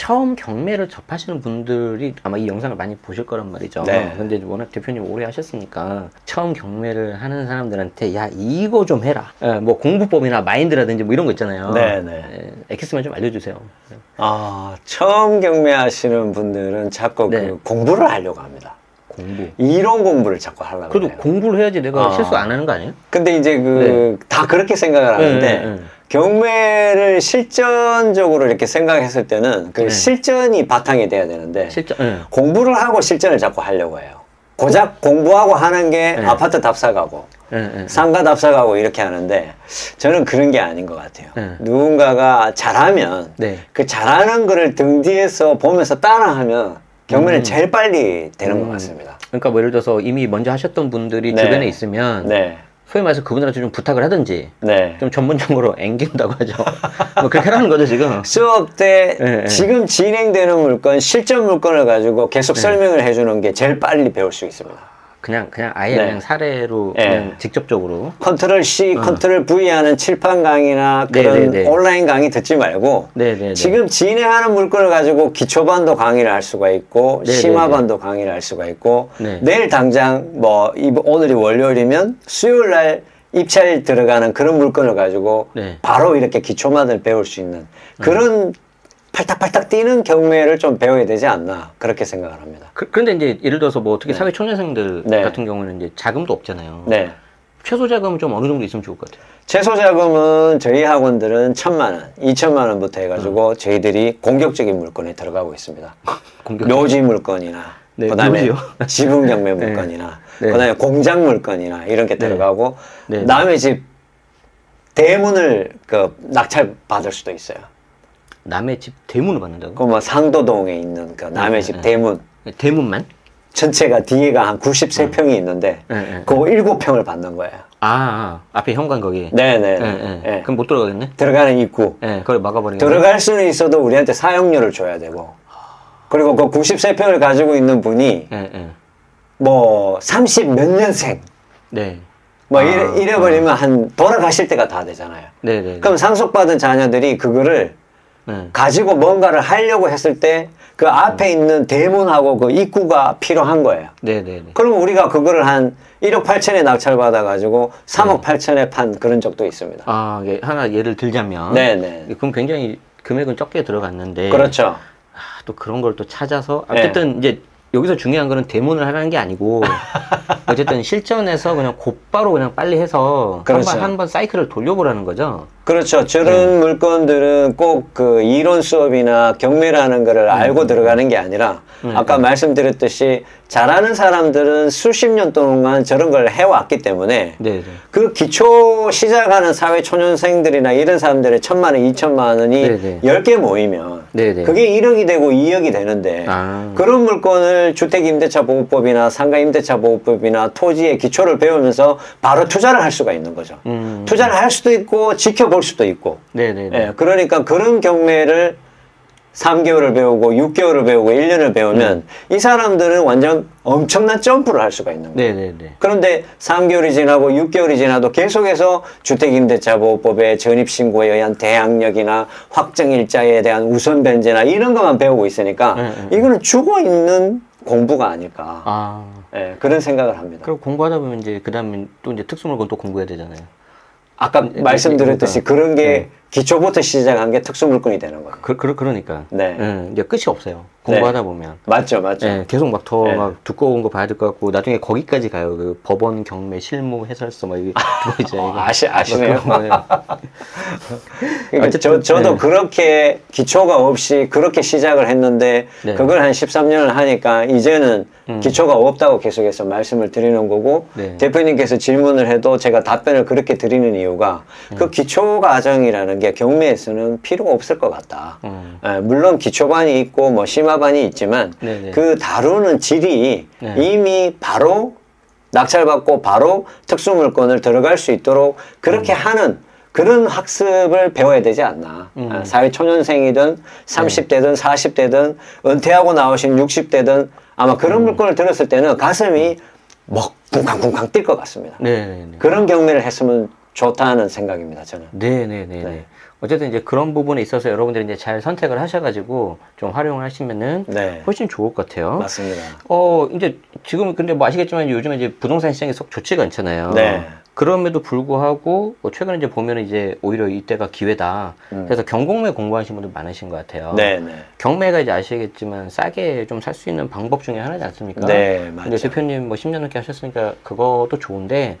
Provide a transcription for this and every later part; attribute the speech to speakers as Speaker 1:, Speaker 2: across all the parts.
Speaker 1: 처음 경매를 접하시는 분들이 아마 이 영상을 많이 보실 거란 말이죠.
Speaker 2: 네.
Speaker 1: 근데 워낙 대표님 오래 하셨으니까 처음 경매를 하는 사람들한테 야 이거 좀 해라. 뭐 공부법이나 마인드라든지 뭐 이런 거 있잖아요.
Speaker 2: 네네.
Speaker 1: 엑기스만 좀 알려주세요.
Speaker 2: 처음 경매하시는 분들은 자꾸
Speaker 1: 네.
Speaker 2: 그 공부를 하려고 합니다.
Speaker 1: 공부.
Speaker 2: 이론 공부를 자꾸 하려고
Speaker 1: 그래도
Speaker 2: 해요.
Speaker 1: 공부를 해야지 내가 실수 안 하는 거 아니에요?
Speaker 2: 근데 이제 다 그렇게 생각을 하는데 경매를 실전적으로 이렇게 생각했을 때는 그 실전이 바탕이 돼야 되는데 공부를 하고 실전을 자꾸 하려고 해요. 고작 공부하고 하는 게 아파트 답사가고 상가 답사가고 이렇게 하는데 저는 그런 게 아닌 것 같아요. 누군가가 잘하면 그 잘하는 거를 등 뒤에서 보면서 따라하면 경매는 제일 빨리 되는 것 같습니다.
Speaker 1: 그러니까 뭐 예를 들어서 이미 먼저 하셨던 분들이 주변에 있으면 소위 말해서 그분들한테 좀 부탁을 하든지 좀 전문적으로 앵긴다고 하죠. 뭐 그렇게 하라는 거죠 지금.
Speaker 2: 수업 때 지금 진행되는 물건, 실전 물건을 가지고 계속 설명을 해주는 게 제일 빨리 배울 수 있습니다.
Speaker 1: 그냥 아예 그냥 사례로 그냥 직접적으로
Speaker 2: 컨트롤 C, 컨트롤 V 하는 칠판 강의나 그런 온라인 강의 듣지 말고 지금 진행하는 물건을 가지고 기초반도 강의를 할 수가 있고 심화반도 강의를 할 수가 있고 내일 당장 뭐 오늘이 월요일이면 수요일 날 입찰 들어가는 그런 물건을 가지고 바로 이렇게 기초반을 배울 수 있는 그런 팔딱팔딱 뛰는 경매를 좀 배워야 되지 않나 그렇게 생각을 합니다.
Speaker 1: 그런데 이제 예를 들어서 뭐 특히 사회 초년생들 같은 경우는 이제 자금도 없잖아요. 최소 자금은 좀 어느 정도 있으면 좋을 것 같아요.
Speaker 2: 최소 자금은 저희 학원들은 1,000만 원, 2천만 원부터 해가지고 저희들이 공격적인 물건에 들어가고 있습니다. 묘지 물건이나 그다음에 지분 경매 물건이나 그다음에 공장 물건이나 이런 게 들어가고 남의 집 대문을 낙찰 받을 수도 있어요.
Speaker 1: 남의 집 대문을 받는다고?
Speaker 2: 그 뭐 상도동에 있는 그 남의 집 대문.
Speaker 1: 대문만?
Speaker 2: 전체가 뒤에가 한 93평이 있는데 그거 7평을 받는 거예요.
Speaker 1: 앞에 현관 거기.
Speaker 2: 네네.
Speaker 1: 그럼 못 들어가겠네?
Speaker 2: 들어가는 입구.
Speaker 1: 그걸 막아버리는.
Speaker 2: 들어갈 수는 있어도 우리한테 사용료를 줘야 되고. 그리고 그 93평을 가지고 있는 분이 뭐 30 몇 년생. 뭐 이래버리면 한 돌아가실 때가 다 되잖아요. 그럼 상속받은 자녀들이 그거를 가지고 뭔가를 하려고 했을 때 그 앞에 있는 대문하고 그 입구가 필요한 거예요. 그럼 우리가 그거를 한 1억 8천에 낙찰 받아가지고 3억 8천에 판 그런 적도 있습니다.
Speaker 1: 하나 예를 들자면. 그럼 굉장히 금액은 적게 들어갔는데.
Speaker 2: 그렇죠.
Speaker 1: 또 그런 걸 또 찾아서. 어쨌든 이제 여기서 중요한 거는 대문을 하라는 게 아니고 어쨌든 실전에서 그냥 곧바로 그냥 빨리 해서 한 번 사이클을 돌려보라는 거죠.
Speaker 2: 그렇죠. 저런 물건들은 꼭 그 이론 수업이나 경매라는 거를 알고 들어가는 게 아니라 아까 말씀드렸듯이 잘하는 사람들은 수십 년 동안 저런 걸 해왔기 때문에 그 기초 시작하는 사회 초년생들이나 이런 사람들의 1,000만 원, 2천만 원이 10개 모이면 그게 1억이 되고 2억이 되는데 그런 물건을 주택임대차보호법이나 상가임대차보호법이나 토지의 기초를 배우면서 바로 투자를 할 수가 있는 거죠. 투자를 할 수도 있고 지켜볼 수도 있고 그러니까 그런 경매를 3개월을 배우고 6개월을 배우고 1년을 배우면 이 사람들은 완전 엄청난 점프를 할 수가 있는 거예요. 그런데 3개월이 지나고 6개월이 지나도 계속해서 주택임대차보호법의 전입신고에 의한 대항력이나 확정일자에 대한 우선 변제나 이런 것만 배우고 있으니까 이거는 죽어있는 공부가 아닐까 그런 생각을 합니다.
Speaker 1: 그리고 공부하다 보면 이제 그 다음에 또 이제 특수물건 또 공부해야 되잖아요.
Speaker 2: 아까 말씀드렸듯이 그런 게 기초부터 시작한 게 특수물건이 되는 거예요.
Speaker 1: 그러니까. 이제 끝이 없어요. 공부하다 보면.
Speaker 2: 맞죠.
Speaker 1: 계속 막 더 막 두꺼운 거 봐야 될 것 같고, 나중에 거기까지 가요. 그 법원, 경매, 실무, 해설서, 막 이게.
Speaker 2: 아시네요. 그러니까 저도 그렇게 기초가 없이 그렇게 시작을 했는데, 그걸 한 13년을 하니까 이제는 기초가 없다고 계속해서 말씀을 드리는 거고, 대표님께서 질문을 해도 제가 답변을 그렇게 드리는 이유가 그 기초 과정이라는 게 경매에서는 필요가 없을 것 같다. 물론 기초반이 있고 뭐 심화반이 있지만 그 다루는 질이 이미 바로 낙찰받고 바로 특수물건을 들어갈 수 있도록 그렇게 하는 그런 학습을 배워야 되지 않나. 사회초년생이든 30대든 40대든 은퇴하고 나오신 60대든 아마 그런 물건을 들었을 때는 가슴이 막 쿵쾅쿵쾅 뛸 것 같습니다. 그런 경매를 했으면 좋다는 생각입니다, 저는.
Speaker 1: 어쨌든 이제 그런 부분에 있어서 여러분들이 이제 잘 선택을 하셔가지고 좀 활용을 하시면은
Speaker 2: 네.
Speaker 1: 훨씬 좋을 것 같아요.
Speaker 2: 맞습니다.
Speaker 1: 이제 지금 근데 뭐 아시겠지만 요즘에 이제 부동산 시장이 썩 좋지가 않잖아요.
Speaker 2: 네.
Speaker 1: 그럼에도 불구하고 뭐 최근에 이제 보면은 이제 오히려 이때가 기회다. 그래서 경공매 공부하시는 분들 많으신 것 같아요.
Speaker 2: 네, 네.
Speaker 1: 경매가 이제 아시겠지만 싸게 좀 살 수 있는 방법 중에 하나지 않습니까?
Speaker 2: 네, 맞죠.
Speaker 1: 근데 대표님 뭐 10년 넘게 하셨으니까 그것도 좋은데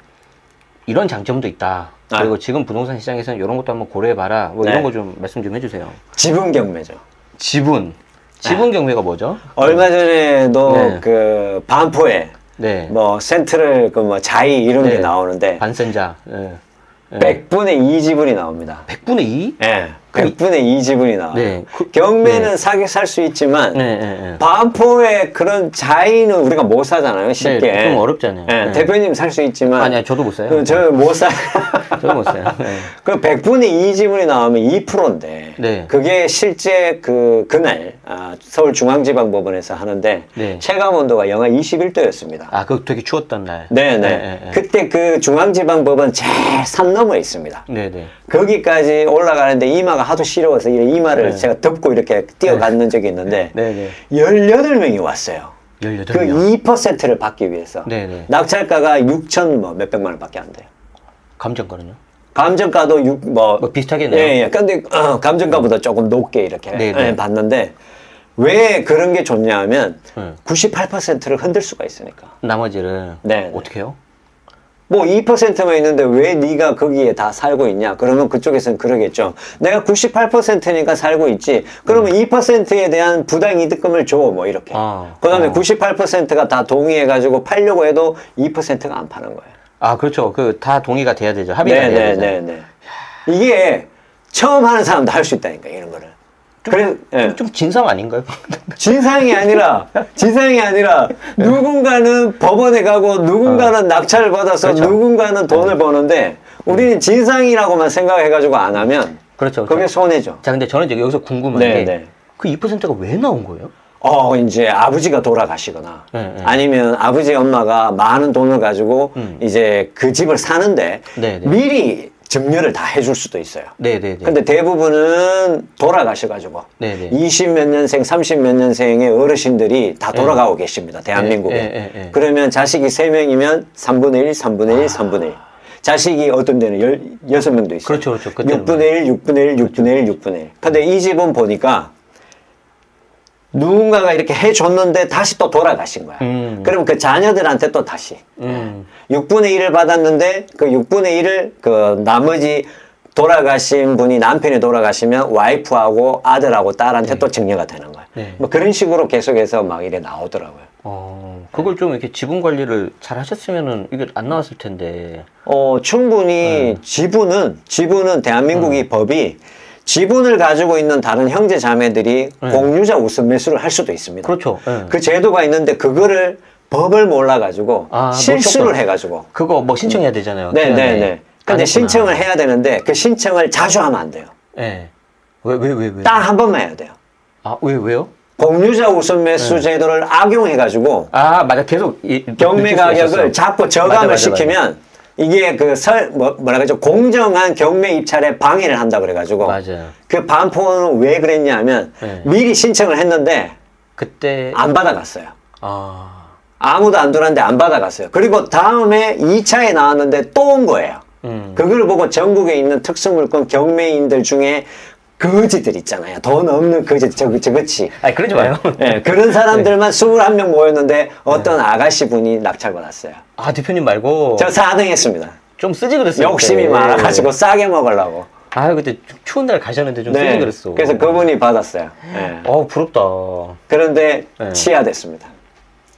Speaker 1: 이런 장점도 있다. 그리고 지금 부동산 시장에서는 이런 것도 한번 고려해봐라. 뭐
Speaker 2: 네.
Speaker 1: 이런 거 좀 말씀 좀 해주세요.
Speaker 2: 지분 경매죠.
Speaker 1: 지분 경매가 뭐죠?
Speaker 2: 얼마 전에도
Speaker 1: 네.
Speaker 2: 그 반포에
Speaker 1: 네.
Speaker 2: 뭐 센트럴 그 뭐 자이 이런 게
Speaker 1: 네.
Speaker 2: 나오는데
Speaker 1: 반센자. 네.
Speaker 2: 100분의 2 지분이 나옵니다.
Speaker 1: 100분의 2?
Speaker 2: 예. 100분의 2 지분이 나와요.
Speaker 1: 네.
Speaker 2: 경매는 사게 살 수 있지만
Speaker 1: 네, 네, 네.
Speaker 2: 반포에 그런 자이는 우리가 못 사잖아요. 쉽게.
Speaker 1: 네, 좀 어렵잖아요.
Speaker 2: 예,
Speaker 1: 네.
Speaker 2: 대표님 살 수 있지만
Speaker 1: 아니야, 저도 못 사요.
Speaker 2: 저 못 사.
Speaker 1: 저도 못 사요. 네.
Speaker 2: 그 100분의 2 지분이 나오면 2%인데
Speaker 1: 네.
Speaker 2: 그게 실제 그날 서울중앙지방법원에서 하는데
Speaker 1: 네.
Speaker 2: 체감 온도가 영하 21도였습니다.
Speaker 1: 아, 그거 되게 추웠던 날.
Speaker 2: 네네.
Speaker 1: 네.
Speaker 2: 그때 그 중앙지방법원 제일 산 너머에 있습니다.
Speaker 1: 네네.
Speaker 2: 거기까지 올라가는데 이마가 하도 시려워서 이 이마를
Speaker 1: 네.
Speaker 2: 제가 덮고 이렇게 뛰어갔는 적이 있는데
Speaker 1: 네네.
Speaker 2: 18명이 왔어요.
Speaker 1: 18명.
Speaker 2: 그 2%를 받기 위해서.
Speaker 1: 네네.
Speaker 2: 낙찰가가 6천 뭐 몇백만 원밖에 안 돼요.
Speaker 1: 감정가는요?
Speaker 2: 감정가도
Speaker 1: 뭐 비슷하겠네요.
Speaker 2: 예, 예. 근데 감정가보다 조금 높게 이렇게
Speaker 1: 네네.
Speaker 2: 받는데 왜 그런 게 좋냐 하면
Speaker 1: 네.
Speaker 2: 98%를 흔들 수가 있으니까.
Speaker 1: 나머지를
Speaker 2: 네.
Speaker 1: 어떻게 해요?
Speaker 2: 뭐 2%만 있는데 왜 네가 거기에 다 살고 있냐? 그러면 그쪽에서는 그러겠죠. 내가 98%니까 살고 있지. 그러면 2%에 대한 부당 이득금을 줘. 뭐 이렇게. 그다음에 98%가 다 동의해 가지고 팔려고 해도 2%가 안 파는 거예요.
Speaker 1: 아, 그렇죠. 그 다 동의가 돼야 되죠. 합의가 돼야 되죠.
Speaker 2: 네. 이게 처음 하는 사람도 할 수 있다니까 이런 거를. 그래, 예.
Speaker 1: 좀 진상 아닌가요?
Speaker 2: 진상이 아니라 누군가는 법원에 가고 누군가는 낙찰을 받아서
Speaker 1: 그렇죠.
Speaker 2: 누군가는 돈을 버는데 우리는 진상이라고만 생각해가지고 안 하면
Speaker 1: 그렇죠.
Speaker 2: 그게 손해죠.
Speaker 1: 자, 근데 저는 이제 여기서 궁금한
Speaker 2: 네,
Speaker 1: 게
Speaker 2: 네.
Speaker 1: 그 2%가 왜 나온 거예요?
Speaker 2: 이제 아버지가 돌아가시거나
Speaker 1: 네, 네.
Speaker 2: 아니면 아버지 엄마가 많은 돈을 가지고 이제 그 집을 사는데
Speaker 1: 네, 네.
Speaker 2: 미리 증여를 다 해줄 수도 있어요.
Speaker 1: 네네네.
Speaker 2: 근데 대부분은 돌아가셔가지고
Speaker 1: 네네.
Speaker 2: 20 몇 년생, 30 몇 년생의 어르신들이 다 돌아가고 계십니다. 대한민국에. 그러면 자식이 3명이면 3분의 1, 3분의 1, 3분의 1. 자식이 어떤 데는 16명도 있어요.
Speaker 1: 그렇죠.
Speaker 2: 6분의 1, 6분의 1, 6분의 1, 6분의 1. 근데 이 집은 보니까 누군가가 이렇게 해줬는데 다시 또 돌아가신 거야. 그러면 그 자녀들한테 또 다시. 6분의 1을 받았는데 그 6분의 1을 그 나머지 돌아가신 분이 남편이 돌아가시면 와이프하고 아들하고 딸한테 또 증여가 되는 거야.
Speaker 1: 네.
Speaker 2: 뭐 그런 식으로 계속해서 막 이래 나오더라고요.
Speaker 1: 그걸 좀 이렇게 지분 관리를 잘 하셨으면은 이게 안 나왔을 텐데.
Speaker 2: 충분히 지분은 대한민국이 법이 지분을 가지고 있는 다른 형제 자매들이 공유자 우선 매수를 할 수도 있습니다.
Speaker 1: 그렇죠. 네.
Speaker 2: 그 제도가 있는데 그거를 법을 몰라가지고 실수를 해가지고
Speaker 1: 그거 뭐 신청해야 되잖아요.
Speaker 2: 네네네. 근데 신청을 해야 되는데 그 신청을 자주 하면 안 돼요.
Speaker 1: 네. 왜?
Speaker 2: 딱 한 번만 해야 돼요.
Speaker 1: 아, 왜요?
Speaker 2: 공유자 우선 매수 제도를 악용해가지고
Speaker 1: 맞아. 계속
Speaker 2: 경매 가격을 자꾸 저감을 시키면 이게 뭐라 그러죠? 공정한 경매 입찰에 방해를 한다 그래가지고.
Speaker 1: 맞아요.
Speaker 2: 그 반포는 왜 그랬냐면 미리 신청을 했는데
Speaker 1: 그때
Speaker 2: 안 받아갔어요.
Speaker 1: 아무도
Speaker 2: 안 들어왔는데 안 받아갔어요. 그리고 다음에 2차에 나왔는데 또 온 거예요. 그걸 보고 전국에 있는 특수물건 경매인들 중에 거지들 있잖아요. 돈 없는 거지, 저거지.
Speaker 1: 아니, 그러지 마요.
Speaker 2: 네, 그런 사람들만 21명 모였는데 어떤 아가씨 분이 낙찰받았어요.
Speaker 1: 대표님 말고.
Speaker 2: 저 4등 했습니다.
Speaker 1: 좀 쓰지 그랬어요.
Speaker 2: 욕심이 많아가지고 싸게 먹으려고.
Speaker 1: 그때 추운 날 가셨는데 좀 쓰지 그랬어.
Speaker 2: 그래서 그분이 받았어요. 네.
Speaker 1: 부럽다.
Speaker 2: 그런데 치하됐습니다.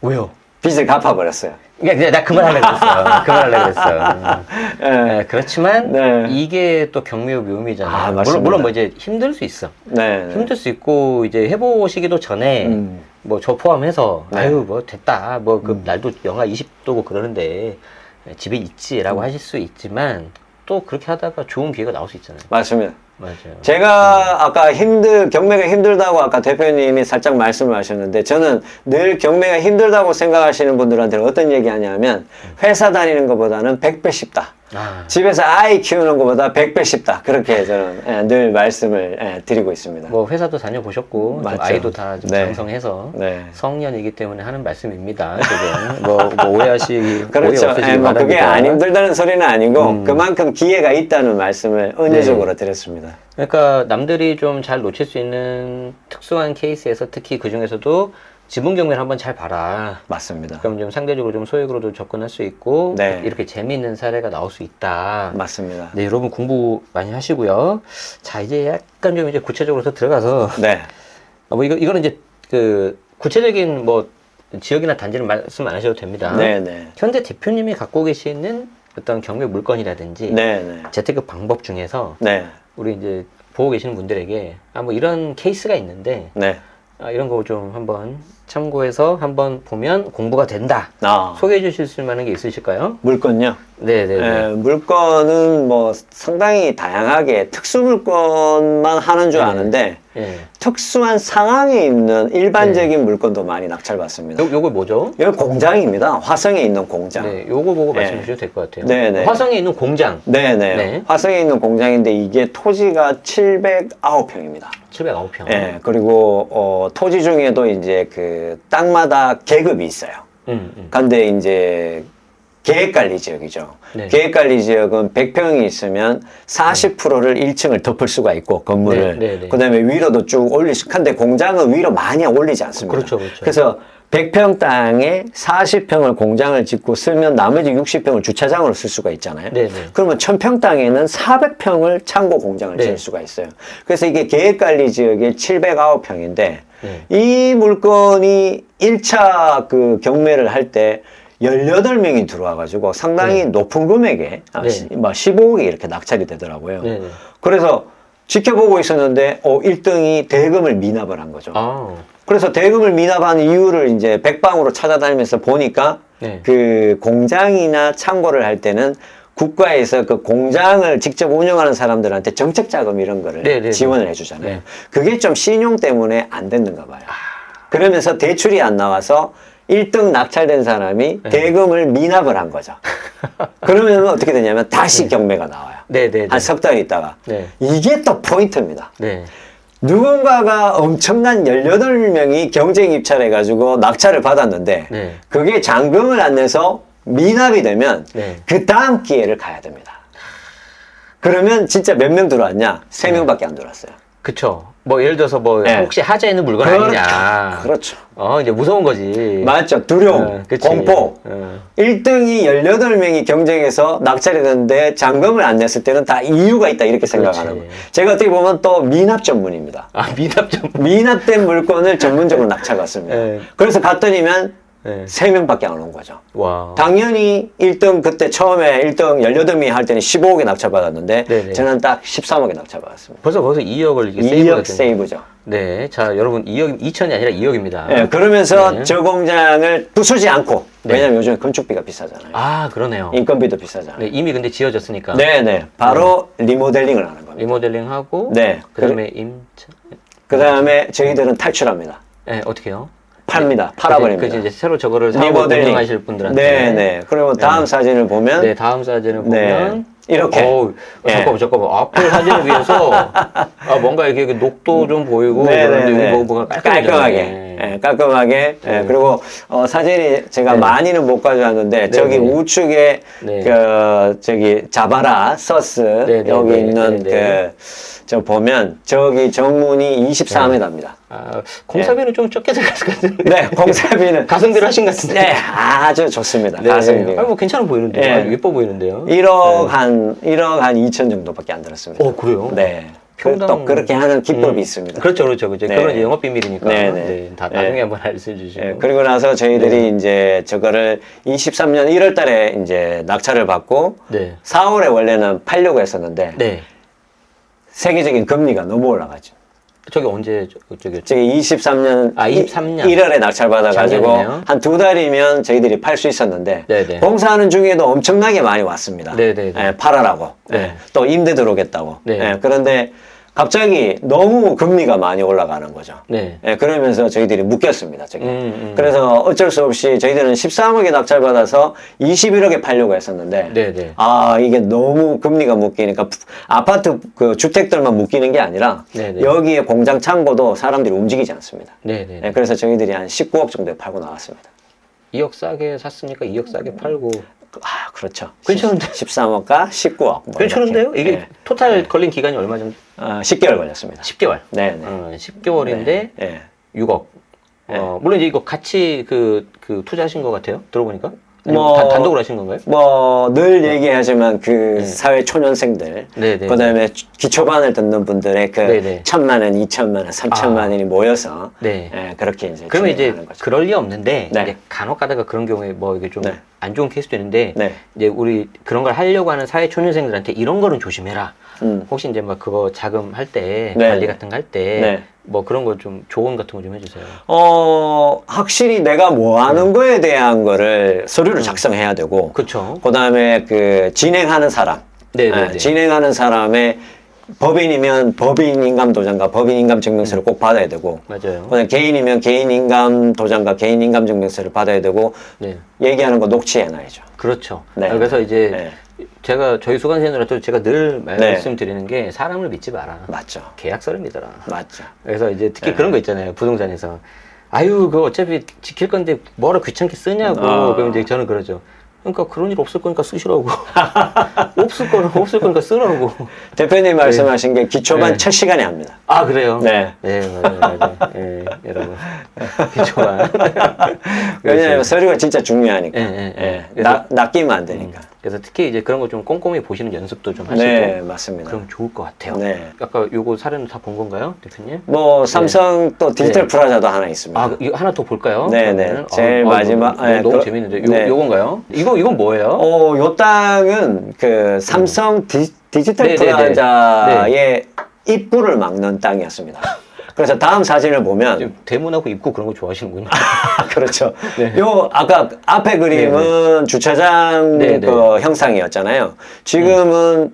Speaker 1: 왜요?
Speaker 2: 빚을 갚아버렸어요.
Speaker 1: 나 그만하려고 그랬어. 그렇지만 이게 또 경매의 묘미잖아요. 물론 뭐 이제 힘들 수 있어. 힘들 수 있고 이제 해보시기도 전에 뭐 저 포함해서 뭐 됐다. 뭐 그 날도 영하 20도고 그러는데 집에 있지라고 하실 수 있지만 또 그렇게 하다가 좋은 기회가 나올 수 있잖아요.
Speaker 2: 맞습니다.
Speaker 1: 맞아요.
Speaker 2: 제가 아까 경매가 힘들다고 아까 대표님이 살짝 말씀을 하셨는데 저는 늘 경매가 힘들다고 생각하시는 분들한테는 어떤 얘기 하냐면 회사 다니는 것보다는 100배 쉽다. 집에서 아이 키우는 것보다 100배 쉽다. 그렇게 저는 늘 말씀을 드리고 있습니다.
Speaker 1: 뭐 회사도 다녀보셨고 아이도 다 좀
Speaker 2: 네.
Speaker 1: 장성해서
Speaker 2: 네.
Speaker 1: 성년이기 때문에 하는 말씀입니다. 지금 뭐 오해하시기
Speaker 2: 그렇죠.
Speaker 1: 오해 없으시기
Speaker 2: 뭐 그게
Speaker 1: 바랍니다.
Speaker 2: 안 힘들다는 소리는 아니고 그만큼 기회가 있다는 말씀을 은유적으로 드렸습니다.
Speaker 1: 그러니까 남들이 좀 잘 놓칠 수 있는 특수한 케이스에서 특히 그 중에서도 지분 경매를 한번 잘 봐라.
Speaker 2: 맞습니다.
Speaker 1: 그럼 좀 상대적으로 좀 소액으로도 접근할 수 있고
Speaker 2: 네.
Speaker 1: 이렇게 재미있는 사례가 나올 수 있다.
Speaker 2: 맞습니다.
Speaker 1: 네, 여러분 공부 많이 하시고요. 자, 이제 약간 좀 이제 구체적으로 더 들어가서
Speaker 2: 네.
Speaker 1: 뭐 이거는 이제 그 구체적인 뭐 지역이나 단지를 말씀 안 하셔도 됩니다.
Speaker 2: 네네.
Speaker 1: 현재 대표님이 갖고 계시는 어떤 경매 물건이라든지
Speaker 2: 네네.
Speaker 1: 재테크 방법 중에서
Speaker 2: 네.
Speaker 1: 우리 이제 보고 계시는 분들에게 뭐 이런 케이스가 있는데
Speaker 2: 네.
Speaker 1: 이런 거 좀 한번 참고해서 한번 보면 공부가 된다.
Speaker 2: 아.
Speaker 1: 소개해 주실 수 있는 게 있으실까요?
Speaker 2: 물건요?
Speaker 1: 네네네.
Speaker 2: 물건은 뭐 상당히 다양하게 특수 물건만 하는 줄 아는데
Speaker 1: 네.
Speaker 2: 특수한 상황에 있는 일반적인 물건도 많이 낙찰받습니다.
Speaker 1: 요거 뭐죠?
Speaker 2: 이거 공장입니다. 화성에 있는 공장.
Speaker 1: 네, 요거 보고 말씀해 주셔도 될 것 같아요.
Speaker 2: 네네.
Speaker 1: 화성에 있는 공장.
Speaker 2: 네네.
Speaker 1: 네.
Speaker 2: 화성에 있는 공장인데 이게 토지가 709평입니다.
Speaker 1: 709평.
Speaker 2: 네, 그리고 토지 중에도 이제 그 땅마다 계급이 있어요. 근데 이제 계획관리 지역이죠.
Speaker 1: 네.
Speaker 2: 계획관리 지역은 100평이 있으면 40%를 1층을 덮을 수가 있고 건물을
Speaker 1: 네, 네, 네.
Speaker 2: 그다음에 위로도 쭉 올릴 수. 근데 공장은 위로 많이 올리지 않습니다.
Speaker 1: 그렇죠, 그렇죠.
Speaker 2: 그래서 100평 땅에 40평을 공장을 짓고 쓰면 나머지 60평을 주차장으로 쓸 수가 있잖아요.
Speaker 1: 네, 네.
Speaker 2: 그러면 1000평 땅에는 400평을 창고 공장을
Speaker 1: 네.
Speaker 2: 지을 수가 있어요. 그래서 이게 계획관리 지역의 709평인데
Speaker 1: 네.
Speaker 2: 이 물건이 1차 그 경매를 할 때 18명이 들어와가지고 상당히
Speaker 1: 네.
Speaker 2: 높은 금액에
Speaker 1: 네.
Speaker 2: 뭐 15억이 이렇게 낙찰이 되더라고요.
Speaker 1: 네, 네.
Speaker 2: 그래서 지켜보고 있었는데 1등이 대금을 미납을 한 거죠.
Speaker 1: 아.
Speaker 2: 그래서 대금을 미납한 이유를 이제 백방으로 찾아다니면서 보니까
Speaker 1: 네.
Speaker 2: 그 공장이나 창고를 할 때는 국가에서 그 공장을 직접 운영하는 사람들한테 정책 자금 이런 거를
Speaker 1: 네.
Speaker 2: 지원을 해주잖아요.
Speaker 1: 네.
Speaker 2: 그게 좀 신용 때문에 안 됐는가 봐요. 그러면서 대출이 안 나와서 1등 낙찰된 사람이
Speaker 1: 네.
Speaker 2: 대금을 미납을 한 거죠. 그러면 어떻게 되냐면 다시 경매가 나와요.
Speaker 1: 네.
Speaker 2: 한 석 달 있다가.
Speaker 1: 네.
Speaker 2: 이게 또 포인트입니다.
Speaker 1: 네.
Speaker 2: 누군가가 엄청난 18명이 경쟁 입찰해가지고 낙찰을 받았는데
Speaker 1: 네.
Speaker 2: 그게 잔금을 안 내서 미납이 되면
Speaker 1: 네.
Speaker 2: 그 다음 기회를 가야 됩니다. 그러면 진짜 몇 명 들어왔냐? 3명밖에 안 들어왔어요.
Speaker 1: 그쵸. 뭐 예를 들어서 뭐
Speaker 2: 네.
Speaker 1: 혹시 하자 있는 물건 아니냐.
Speaker 2: 그렇죠.
Speaker 1: 이제 무서운 거지.
Speaker 2: 맞죠. 두려움,
Speaker 1: 그치.
Speaker 2: 공포. 1등이 18명이 경쟁해서 낙찰이 됐는데 잔금을 안 냈을 때는 다 이유가 있다 이렇게 생각하는 거예요. 제가 어떻게 보면 또 미납 전문입니다.
Speaker 1: 미납 전문.
Speaker 2: 미납된 물건을 전문적으로 낙찰받습니다.
Speaker 1: 네.
Speaker 2: 그래서 갔더니면
Speaker 1: 네.
Speaker 2: 3명밖에 안 온 거죠.
Speaker 1: 와.
Speaker 2: 당연히 1등 그때 처음에 1등 18명이 할 때는 15억에 낙찰받았는데
Speaker 1: 네네.
Speaker 2: 저는 딱 13억에 낙찰받았습니다.
Speaker 1: 벌써 2억을 이게
Speaker 2: 2억 세이브죠.
Speaker 1: 네. 자, 여러분 2억 2천이 아니라 2억입니다.
Speaker 2: 네, 그러면서
Speaker 1: 네.
Speaker 2: 저 공장을 부수지 않고
Speaker 1: 네.
Speaker 2: 왜냐면 요즘 건축비가 비싸잖아요.
Speaker 1: 아, 그러네요.
Speaker 2: 인건비도 비싸잖아요.
Speaker 1: 네, 이미 근데 지어졌으니까.
Speaker 2: 네네. 바로 리모델링을 하는 겁니다.
Speaker 1: 리모델링 하고
Speaker 2: 네.
Speaker 1: 그다음에
Speaker 2: 그 다음에 저희들은 탈출합니다.
Speaker 1: 네, 어떻게 해요?
Speaker 2: 팝니다. 팔아버립니다.
Speaker 1: 그치, 이제 새로 저거를 사고
Speaker 2: 리모델링.
Speaker 1: 운영하실 분들한테.
Speaker 2: 네네. 그리고 다음 사진을 보면
Speaker 1: 네, 다음 사진을 보면
Speaker 2: 이렇게.
Speaker 1: 잠깐만. 앞에 사진을 위해서 뭔가 이렇게 녹도 좀 보이고 그런데 뭐
Speaker 2: 깔끔하게. 네, 깔끔하게. 네. 그리고 사진이 제가 많이는 못 가져왔는데 저기 우측에 저기 자바라 서스 여기 있는 저 보면 저기 정문이 24m입니다.
Speaker 1: 공사비는 좀 적게 들어갔을 것 같은데.
Speaker 2: 네, 공사비는
Speaker 1: 가성비로 하신 것 같은데.
Speaker 2: 네, 아주 좋습니다.
Speaker 1: 네,
Speaker 2: 가성비.
Speaker 1: 뭐 괜찮아 보이는데요. 예뻐 보이는데요.
Speaker 2: 1억 한 2천 정도밖에 안 들었습니다.
Speaker 1: 그래요?
Speaker 2: 네.
Speaker 1: 평당...
Speaker 2: 또 그렇게 하는 기법이 있습니다.
Speaker 1: 그렇죠.
Speaker 2: 네.
Speaker 1: 그건 이제 영업 비밀이니까. 다 나중에 한번 알려주시고.
Speaker 2: 네. 그리고 나서 저희들이 이제 저거를 23년 1월 달에 이제 낙찰을 받고 4월에 원래는 팔려고 했었는데 세계적인 금리가 너무 올라가죠.
Speaker 1: 저기 언제 저기
Speaker 2: 23년
Speaker 1: 23년
Speaker 2: 1월에 낙찰 받아가지고 한 2달이면 저희들이 팔 수 있었는데 공사하는 중에도 엄청나게 많이 왔습니다. 팔아라고 또 임대 들어오겠다고. 그런데 갑자기 너무 금리가 많이 올라가는 거죠.
Speaker 1: 네.
Speaker 2: 예, 그러면서 저희들이 묶였습니다. 저기. 그래서 어쩔 수 없이 저희들은 13억에 낙찰받아서 21억에 팔려고 했었는데,
Speaker 1: 네네.
Speaker 2: 아, 이게 너무 금리가 묶이니까 아파트 그 주택들만 묶이는 게 아니라
Speaker 1: 네네.
Speaker 2: 여기에 공장 창고도 사람들이 움직이지 않습니다.
Speaker 1: 네네.
Speaker 2: 예, 그래서 저희들이 한 19억 정도에 팔고 나왔습니다.
Speaker 1: 2억 싸게 샀으니까 2억 싸게 팔고.
Speaker 2: 아, 그렇죠.
Speaker 1: 괜찮은데?
Speaker 2: 13억과 19억. 뭐
Speaker 1: 괜찮은데요?
Speaker 2: 이렇게.
Speaker 1: 이게
Speaker 2: 예.
Speaker 1: 토탈 걸린 기간이 얼마 정도?
Speaker 2: 10개월 걸렸습니다.
Speaker 1: 10개월.
Speaker 2: 네, 네.
Speaker 1: 10개월인데
Speaker 2: 네.
Speaker 1: 6억.
Speaker 2: 네.
Speaker 1: 물론 이제 이거 같이 그 투자하신 것 같아요. 들어보니까.
Speaker 2: 뭐,
Speaker 1: 단독으로 하신 건가요?
Speaker 2: 뭐, 늘 얘기하지만 그 사회 초년생들,
Speaker 1: 네네.
Speaker 2: 그 다음에 기초반을 듣는 분들의 그
Speaker 1: 네네.
Speaker 2: 1,000만 원, 2,000만 원, 3,000만 원이 모여서,
Speaker 1: 네.
Speaker 2: 예, 그렇게 이제.
Speaker 1: 그러면 이제
Speaker 2: 진행하는 거죠.
Speaker 1: 그럴 리 없는데
Speaker 2: 네.
Speaker 1: 이제 간혹 가다가 그런 경우에 뭐 이게 좀
Speaker 2: 네.
Speaker 1: 안 좋은 케이스도 있는데
Speaker 2: 네.
Speaker 1: 이제 우리 그런 걸 하려고 하는 사회 초년생들한테 이런 거는 조심해라.
Speaker 2: 음.
Speaker 1: 혹시 이제 막 그거 자금 할 때
Speaker 2: 네.
Speaker 1: 관리 같은 거 할 때
Speaker 2: 네.
Speaker 1: 뭐 그런 거 좀 조언 같은 거 좀 해주세요.
Speaker 2: 확실히 내가 뭐 하는 거에 대한 거를 서류를 작성해야 되고,
Speaker 1: 그렇죠.
Speaker 2: 그 다음에 그 진행하는 사람,
Speaker 1: 네네네.
Speaker 2: 진행하는 사람의 법인이면 법인 인감 도장과 법인 인감 증명서를 꼭 받아야 되고,
Speaker 1: 맞아요.
Speaker 2: 그다음에 개인이면 개인 인감 도장과 개인 인감 증명서를 받아야 되고,
Speaker 1: 네.
Speaker 2: 얘기하는 거 녹취해놔야죠.
Speaker 1: 그렇죠.
Speaker 2: 네.
Speaker 1: 그래서 이제
Speaker 2: 네.
Speaker 1: 제가 저희 수강생들한테 제가 늘 말씀드리는 게 사람을 믿지 마라.
Speaker 2: 맞죠.
Speaker 1: 계약서를 믿어라.
Speaker 2: 맞죠.
Speaker 1: 그래서 이제 특히
Speaker 2: 네.
Speaker 1: 그런 거 있잖아요. 부동산에서. 아유, 그거 어차피 지킬 건데 뭐라 귀찮게 쓰냐고. 그럼 이제 저는 그러죠. 그러니까 그런 일 없을 거니까 쓰시라고. 없을 거니까 쓰라고.
Speaker 2: 대표님 말씀하신 게 기초반
Speaker 1: 네.
Speaker 2: 첫 시간에 합니다.
Speaker 1: 아, 그래요?
Speaker 2: 네.
Speaker 1: 네, 맞아요. 예, 여러분. 기초반.
Speaker 2: 왜냐하면 서류가 진짜 중요하니까.
Speaker 1: 예, 예.
Speaker 2: 예. 낚이면 안 되니까.
Speaker 1: 그래서 특히 이제 그런 거 좀 꼼꼼히 보시는 연습도 좀 하시고.
Speaker 2: 네, 맞습니다.
Speaker 1: 그럼 좋을 것 같아요.
Speaker 2: 네.
Speaker 1: 아까 요거 사례는 다 본 건가요, 대표님?
Speaker 2: 뭐 삼성 또 디지털
Speaker 1: 네.
Speaker 2: 프라자도 하나 있습니다.
Speaker 1: 아, 이거 하나 더 볼까요?
Speaker 2: 네, 네.
Speaker 1: 그러면은?
Speaker 2: 제일 마지막.
Speaker 1: 너무
Speaker 2: 그-
Speaker 1: 재밌는데.
Speaker 2: 네.
Speaker 1: 요건가요? 이건 뭐예요?
Speaker 2: 요 땅은 그 삼성 디지털
Speaker 1: 네, 네, 네.
Speaker 2: 프라자의 입구를 막는 땅이었습니다. 그래서 다음 사진을 보면
Speaker 1: 지금 대문하고 입구 그런 거 좋아하시는군요.
Speaker 2: 그렇죠.
Speaker 1: 네.
Speaker 2: 요 아까 앞에 그림은 주차장
Speaker 1: 네, 네.
Speaker 2: 그 형상이었잖아요. 지금은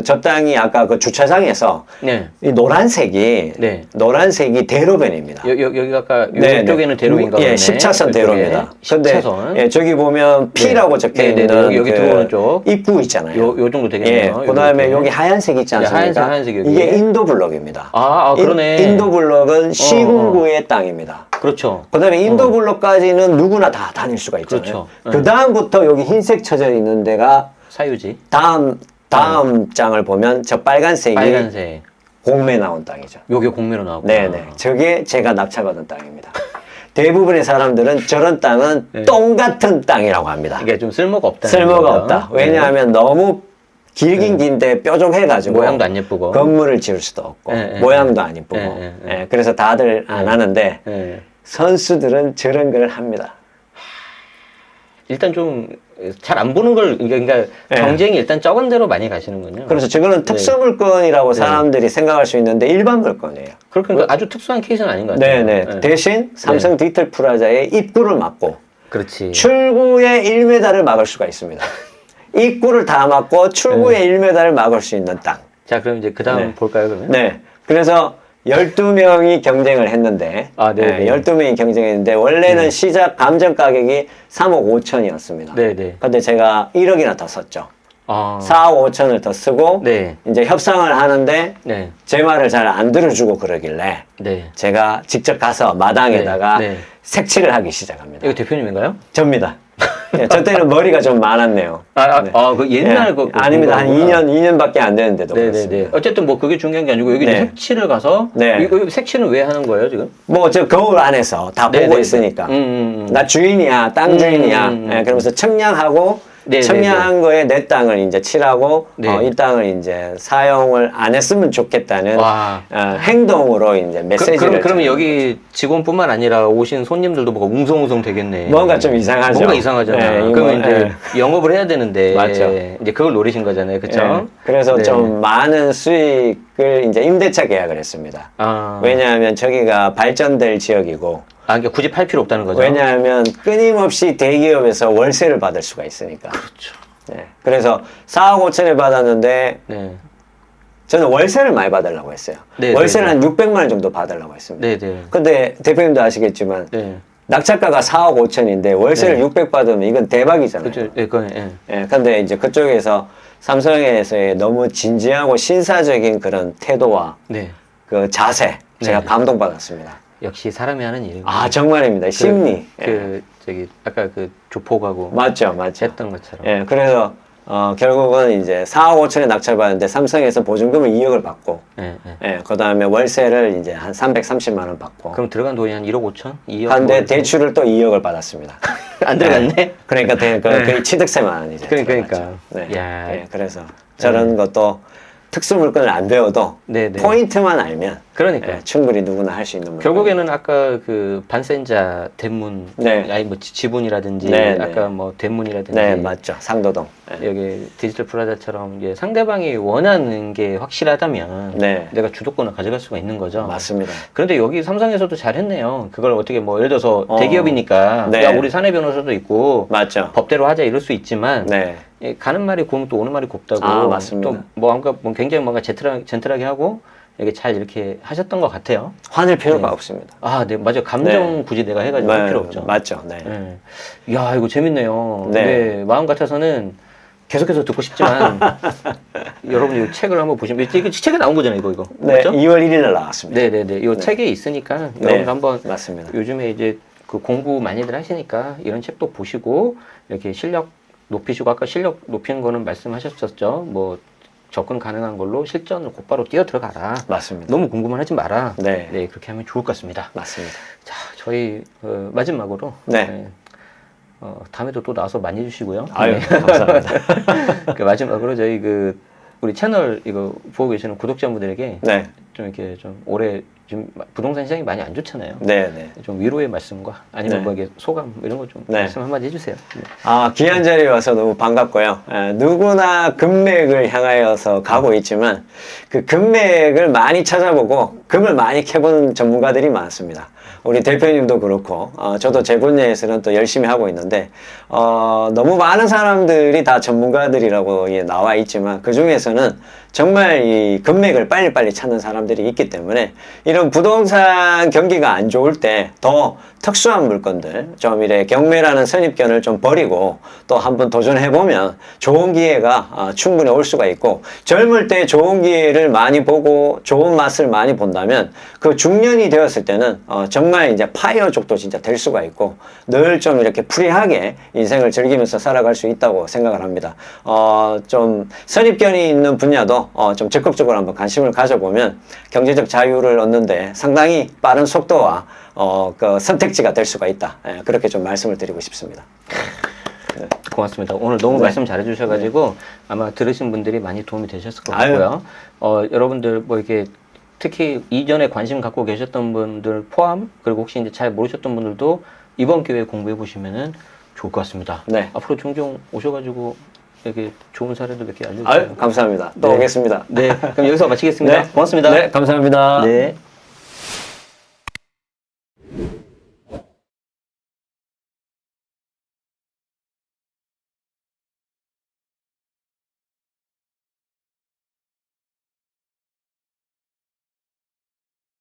Speaker 2: 저 땅이 아까 그 주차장에서
Speaker 1: 네.
Speaker 2: 이 노란색이
Speaker 1: 네.
Speaker 2: 노란색이 대로변입니다.
Speaker 1: 여기가 아까
Speaker 2: 네,
Speaker 1: 이쪽에는
Speaker 2: 네.
Speaker 1: 대로인가 보네.
Speaker 2: 예, 10차선 대로입니다. 근데
Speaker 1: 10차선.
Speaker 2: 예, 저기 보면 P라고 적혀
Speaker 1: 네, 네,
Speaker 2: 있는
Speaker 1: 네. 여기
Speaker 2: 그
Speaker 1: 들어오는 쪽.
Speaker 2: 입구 있잖아요.
Speaker 1: 요 정도 되겠네요.
Speaker 2: 예, 그다음에
Speaker 1: 요렇게.
Speaker 2: 여기 하얀색 있지 않습니까?
Speaker 1: 하얀색 여기.
Speaker 2: 이게 인도 블럭입니다.
Speaker 1: 아, 그러네.
Speaker 2: 인도 블럭은 시군구의 땅입니다.
Speaker 1: 그렇죠.
Speaker 2: 그다음에 인도 블럭까지는 누구나 다 다닐 수가 있잖아요.
Speaker 1: 그렇죠.
Speaker 2: 그 다음부터 여기 흰색 쳐져 있는 데가
Speaker 1: 사유지.
Speaker 2: 다음 장을 보면 저 빨간색이
Speaker 1: 빨간색.
Speaker 2: 공매 나온 땅이죠.
Speaker 1: 요게 공매로 나오고.
Speaker 2: 네네. 저게 제가 낙찰받은 땅입니다. 대부분의 사람들은 저런 땅은
Speaker 1: 네.
Speaker 2: 똥 같은 땅이라고 합니다.
Speaker 1: 이게 좀 쓸모가 없다.
Speaker 2: 쓸모가 없다. 왜냐하면 너무 길긴 긴데 뾰족해가지고
Speaker 1: 모양도 안 예쁘고.
Speaker 2: 건물을 지을 수도 없고
Speaker 1: 네, 네,
Speaker 2: 모양도 안 이쁘고
Speaker 1: 네, 네,
Speaker 2: 예, 그래서 다들 안 하는데
Speaker 1: 네.
Speaker 2: 선수들은 저런 걸 합니다.
Speaker 1: 일단 좀 잘 안 보는 걸 그러니까
Speaker 2: 네.
Speaker 1: 경쟁이 일단 적은 대로 많이 가시는군요.
Speaker 2: 그래서 저거는 특수 물건이라고 사람들이 생각할 수 있는데 일반 물건이에요.
Speaker 1: 그러니까 아주 특수한 케이스는 아닌 것 같아요.
Speaker 2: 네네.
Speaker 1: 네.
Speaker 2: 대신 삼성 디지털 프라자의 입구를 막고
Speaker 1: 그렇지.
Speaker 2: 출구의 1m를 막을 수가 있습니다. 입구를 다 막고 출구의 1m를 막을 수 있는 땅.
Speaker 1: 자, 그럼 이제 그 다음
Speaker 2: 네.
Speaker 1: 볼까요, 그러면?
Speaker 2: 네. 그래서 12명이 경쟁을 했는데,
Speaker 1: 아, 네네.
Speaker 2: 12명이 경쟁했는데, 원래는 시작 감정 가격이 3억 5천이었습니다.
Speaker 1: 네네.
Speaker 2: 근데 제가 1억이나 더 썼죠.
Speaker 1: 아,
Speaker 2: 4억 5천을 더 쓰고,
Speaker 1: 네.
Speaker 2: 이제 협상을 하는데,
Speaker 1: 네.
Speaker 2: 제 말을 잘 안 들어주고 그러길래,
Speaker 1: 네.
Speaker 2: 제가 직접 가서 마당에다가
Speaker 1: 네, 네.
Speaker 2: 색칠을 하기 시작합니다.
Speaker 1: 이거 대표님인가요?
Speaker 2: 접니다. 예, 저 때는 머리가 좀 많았네요.
Speaker 1: 네. 그 옛날
Speaker 2: 예, 아닙니다. 한 2년밖에 안 되는데도.
Speaker 1: 네네네.
Speaker 2: 그렇습니다.
Speaker 1: 어쨌든 뭐 그게 중요한 게 아니고 여기
Speaker 2: 네.
Speaker 1: 색칠을 가서
Speaker 2: 네.
Speaker 1: 이거 색칠은 왜 하는 거예요 지금?
Speaker 2: 뭐, 저 거울 안에서 다
Speaker 1: 네,
Speaker 2: 보고
Speaker 1: 네.
Speaker 2: 있으니까.
Speaker 1: 음.
Speaker 2: 나 주인이야, 땅 주인이야.
Speaker 1: 음.
Speaker 2: 예, 그러면서 청량하고,
Speaker 1: 네,
Speaker 2: 청량한 거에 내 땅을 이제 칠하고,
Speaker 1: 네.
Speaker 2: 이 땅을 이제 사용을 안 했으면 좋겠다는
Speaker 1: 와.
Speaker 2: 행동으로 이제 메시지를.
Speaker 1: 그러면 여기 직원뿐만 아니라 오신 손님들도 뭐가 웅성웅성 되겠네.
Speaker 2: 뭔가 좀 이상하죠.
Speaker 1: 뭔가 이상하잖아.
Speaker 2: 네,
Speaker 1: 그러면
Speaker 2: 이거,
Speaker 1: 이제 영업을 해야 되는데
Speaker 2: 맞죠.
Speaker 1: 이제 그걸 노리신 거잖아요, 그렇죠?
Speaker 2: 예, 그래서 좀 많은 수익을 이제 임대차 계약을 했습니다.
Speaker 1: 아,
Speaker 2: 왜냐하면 저기가 발전될 지역이고,
Speaker 1: 그러니까 굳이 팔 필요 없다는 거죠.
Speaker 2: 왜냐하면 끊임없이 대기업에서 월세를 받을 수가 있으니까.
Speaker 1: 그렇죠.
Speaker 2: 네. 그래서 4억 5천에 받았는데
Speaker 1: 네.
Speaker 2: 저는 월세를 많이 받으려고 했어요.
Speaker 1: 네,
Speaker 2: 월세는
Speaker 1: 네,
Speaker 2: 한 600만 원 정도 받으려고 했습니다.
Speaker 1: 네네.
Speaker 2: 근데 대표님도 아시겠지만
Speaker 1: 네.
Speaker 2: 낙찰가가 4억 5천인데 월세를
Speaker 1: 네.
Speaker 2: 600 받으면 이건 대박이잖아요.
Speaker 1: 그죠. 예, 그건, 예.
Speaker 2: 예, 근데 이제 그쪽에서 삼성에서의 너무 진지하고 신사적인 그런 태도와
Speaker 1: 네.
Speaker 2: 그 자세 제가
Speaker 1: 네.
Speaker 2: 감동받았습니다.
Speaker 1: 역시 사람이 하는 일이고.
Speaker 2: 아 정말입니다. 심리.
Speaker 1: 저기 아까 그 조폭하고
Speaker 2: 맞죠, 맞죠.
Speaker 1: 했던 것처럼.
Speaker 2: 예, 그래서 결국은 이제 4억 5천에 낙찰받았는데 삼성에서 보증금을 2억을 받고,
Speaker 1: 예, 예.
Speaker 2: 예, 그 다음에 월세를 이제 한 330만 원 받고,
Speaker 1: 그럼 들어간 돈이 한 1억 5천? 2억?
Speaker 2: 한데 대출을 또 2억을 받았습니다.
Speaker 1: 안 들어갔네?
Speaker 2: 그러니까 거의 취득세만 이제.
Speaker 1: 그러니까.
Speaker 2: 들어갔죠. 네.
Speaker 1: 야.
Speaker 2: 예, 그래서 저런 것도 특수 물건을 안 배워도
Speaker 1: 네네.
Speaker 2: 포인트만 알면
Speaker 1: 그러니까.
Speaker 2: 예, 충분히 누구나 할 수 있는 물건.
Speaker 1: 결국에는 아까 그 반센자 대문,
Speaker 2: 네.
Speaker 1: 아니 뭐 지분이라든지
Speaker 2: 네, 네.
Speaker 1: 아까 뭐 대문이라든지
Speaker 2: 네, 맞죠. 상도동. 예.
Speaker 1: 여기 디지털 프라자처럼 이제 상대방이 원하는 게 확실하다면
Speaker 2: 네.
Speaker 1: 내가 주도권을 가져갈 수가 있는 거죠.
Speaker 2: 맞습니다.
Speaker 1: 그런데 여기 삼성에서도 잘했네요. 그걸 어떻게 뭐 예를 들어서 대기업이니까
Speaker 2: 네.
Speaker 1: 야 우리 사내 변호사도 있고
Speaker 2: 맞죠.
Speaker 1: 법대로 하자 이럴 수 있지만
Speaker 2: 네.
Speaker 1: 예, 가는 말이 고우면 또 오는 말이 곱다고
Speaker 2: 아, 맞습니다.
Speaker 1: 또뭐 굉장히 뭔가 젠틀하게 하고 이렇게 잘 이렇게 하셨던 것 같아요.
Speaker 2: 화낼 필요가
Speaker 1: 네.
Speaker 2: 없습니다.
Speaker 1: 아, 네, 맞아요. 감정
Speaker 2: 네.
Speaker 1: 굳이 내가 해가지고 할 필요 없죠.
Speaker 2: 맞죠. 네.
Speaker 1: 네. 야, 이거 재밌네요.
Speaker 2: 네.
Speaker 1: 네, 마음 같아서는 계속해서 듣고 싶지만 여러분이 이 책을 한번 보시면 이게 책에 나온 거잖아요, 이거.
Speaker 2: 네,
Speaker 1: 맞죠?
Speaker 2: 2월 1일 날 나왔습니다.
Speaker 1: 네네네. 이 책에 있으니까
Speaker 2: 네,
Speaker 1: 여러분도 한번
Speaker 2: 맞습니다.
Speaker 1: 요즘에 이제 그 공부 많이들 하시니까 이런 책도 보시고 이렇게 실력 높이시고 아까 실력 높이는 거는 말씀하셨었죠. 뭐 접근 가능한 걸로 실전을 곧바로 뛰어 들어가라.
Speaker 2: 맞습니다.
Speaker 1: 너무 궁금은 하지 마라.
Speaker 2: 네.
Speaker 1: 네, 그렇게 하면 좋을 것 같습니다.
Speaker 2: 맞습니다.
Speaker 1: 자, 저희 마지막으로
Speaker 2: 네.
Speaker 1: 다음에도 또 나와서 많이 해주시고요.
Speaker 2: 아유,
Speaker 1: 네.
Speaker 2: 감사합니다.
Speaker 1: 그 마지막으로 저희 우리 채널 이거 보고 계시는 구독자분들에게
Speaker 2: 네.
Speaker 1: 좀 이렇게 좀 올해 지금 부동산 시장이 많이 안 좋잖아요.
Speaker 2: 네, 네.
Speaker 1: 좀 위로의 말씀과 아니면
Speaker 2: 네.
Speaker 1: 뭐 이게 소감 뭐 이런 거 좀
Speaker 2: 네.
Speaker 1: 말씀 한마디 해주세요. 네.
Speaker 2: 아, 귀한 자리에 와서 너무 반갑고요. 누구나 금맥을 향하여서 가고 있지만 그 금맥을 많이 찾아보고 금을 많이 캐본 전문가들이 많습니다. 우리 대표님도 그렇고 저도 제 분야에서는 또 열심히 하고 있는데 너무 많은 사람들이 다 전문가들이라고 나와 있지만 그 중에서는 정말 이 금맥을 빨리빨리 찾는 사람들이 있기 때문에 이런 부동산 경기가 안 좋을 때 더 특수한 물건들 좀 이래 경매라는 선입견을 좀 버리고 또 한번 도전해보면 좋은 기회가 충분히 올 수가 있고 젊을 때 좋은 기회를 많이 보고 좋은 맛을 많이 본다면 그 중년이 되었을 때는 정말 이제 파이어족도 진짜 될 수가 있고 늘 좀 이렇게 프리하게 인생을 즐기면서 살아갈 수 있다고 생각을 합니다. 좀 선입견이 있는 분야도 좀 적극적으로 한번 관심을 가져보면 경제적 자유를 얻는데 상당히 빠른 속도와 그 선택지가 될 수가 있다. 예, 그렇게 좀 말씀을 드리고 싶습니다.
Speaker 1: 네. 고맙습니다. 오늘 너무
Speaker 2: 네.
Speaker 1: 말씀 잘해주셔가지고
Speaker 2: 네.
Speaker 1: 아마 들으신 분들이 많이 도움이 되셨을 것 같고요. 여러분들 뭐 이렇게 특히 이전에 관심 갖고 계셨던 분들 포함 그리고 혹시 이제 잘 모르셨던 분들도 이번 기회에 공부해 보시면은 좋을 것 같습니다.
Speaker 2: 네.
Speaker 1: 앞으로 종종 오셔가지고 이렇게 좋은 사례도 몇 개 알려주세요.
Speaker 2: 아유, 감사합니다. 또
Speaker 1: 네.
Speaker 2: 오겠습니다.
Speaker 1: 네. 그럼 여기서 마치겠습니다.
Speaker 2: 네.
Speaker 1: 고맙습니다.
Speaker 2: 네, 감사합니다.
Speaker 1: 네.